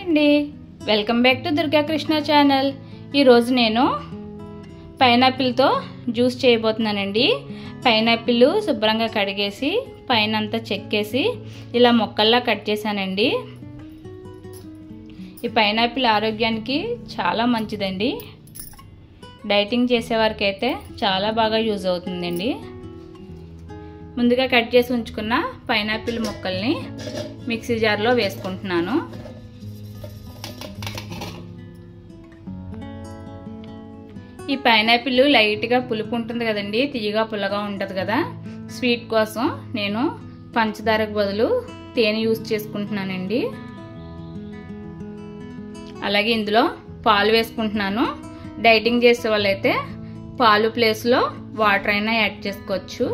అండి, welcome back to Durga Krishna channel. ఈరోజు నేను పైనాపిల్తో జ్యూస్ చేయబోతున్నానండి. పైనాపిల్ శుభ్రంగా కడిగేసి పైన అంతా చెక్కేసి ఇలా ముక్కల్లా కట్ చేశానండి. ఈ పైనాపిల్ ఆరోగ్యానికి చాలా మంచిదండి. డైటింగ్ చేసేవారికి అయితే చాలా బాగా యూజ్ అవుతుందండి. ముందుగా కట్ చేసి ఉంచుకున్న పైనాపిల్ ముక్కల్ని మిక్సీ జార్లో వేసుకుంటున్నాను. ఈ పైనాపిల్ లైట్గా పులుపు ఉంటుంది కదండి, తీయగా పుల్లగా ఉంటుంది కదా. స్వీట్ కోసం నేను పంచదారకు బదులు తేనె యూజ్ చేసుకుంటున్నానండి. అలాగే ఇందులో పాలు వేసుకుంటున్నాను. డైటింగ్ చేసే వాళ్ళైతే పాలు ప్లేస్లో వాటర్ అయినా యాడ్ చేసుకోవచ్చు.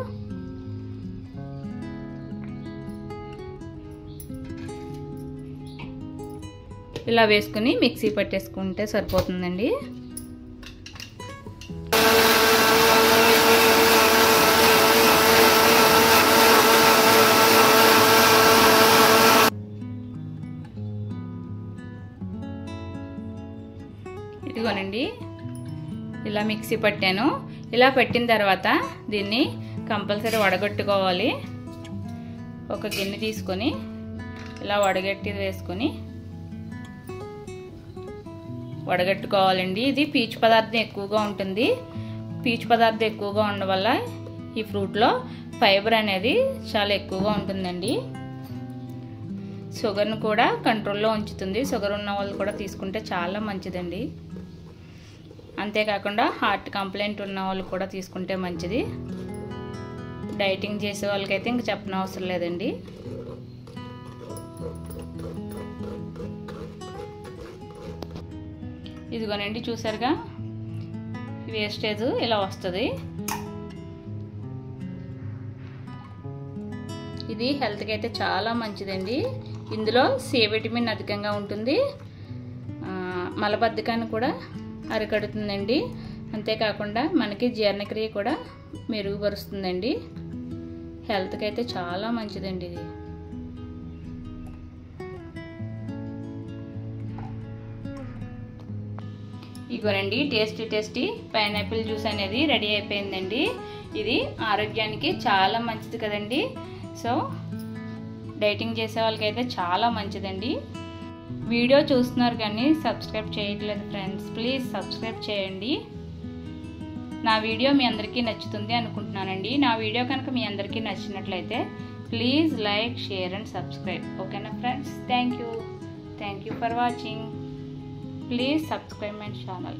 ఇలా వేసుకుని మిక్సీ పట్టేసుకుంటే సరిపోతుందండి. ఇదిగోనండి, ఇలా మిక్సీ పట్టాను. ఇలా పట్టిన తర్వాత దీన్ని కంపల్సరీ వడగట్టుకోవాలి. ఒక గిన్నె తీసుకొని ఇలా వడగట్టి వేసుకొని వడగట్టుకోవాలండి. ఇది పీచు పదార్థం ఎక్కువగా ఉంటుంది. పీచు పదార్థం ఎక్కువగా ఉండడం వల్ల ఈ ఫ్రూట్లో ఫైబర్ అనేది చాలా ఎక్కువగా ఉంటుందండి. షుగర్ను కూడా కంట్రోల్లో ఉంచుతుంది. షుగర్ ఉన్న వాళ్ళు కూడా తీసుకుంటే చాలా మంచిదండి. అంతేకాకుండా హార్ట్ కంప్లైంట్ ఉన్న వాళ్ళు కూడా తీసుకుంటే మంచిది. డైటింగ్ చేసే వాళ్ళకైతే ఇంక చెప్పనవసరం లేదండి. ఇదిగోనండి, చూసారుగా వేస్టేజ్ ఇలా వస్తుంది. ఇది హెల్త్కి అయితే చాలా మంచిదండి. ఇందులో సి విటమిన్ అధికంగా ఉంటుంది. మలబద్ధకాన్ని కూడా అరికడుతుందండి. అంతేకాకుండా మనకి జీర్ణక్రియ కూడా మెరుగుపరుస్తుందండి. హెల్త్కి అయితే చాలా మంచిదండి ఇది. ఇగోనండి, టేస్టీ పైనాపిల్ జ్యూస్ అనేది రెడీ అయిపోయిందండి. ఇది ఆరోగ్యానికి చాలా మంచిది కదండి. సో డైటింగ్ చేసే వాళ్ళకైతే చాలా మంచిదండి. వీడియో చూస్తున్నారు కానీ సబ్స్క్రైబ్ చేయట్లేదు ఫ్రెండ్స్, ప్లీజ్ సబ్స్క్రైబ్ చేయండి. నా వీడియో మీ అందరికీ నచ్చుతుంది అనుకుంటున్నానండి. నా వీడియో కనుక మీ అందరికీ నచ్చినట్లయితే please like, share and subscribe. ఓకేనా friends? Thank you for watching. Please subscribe my channel.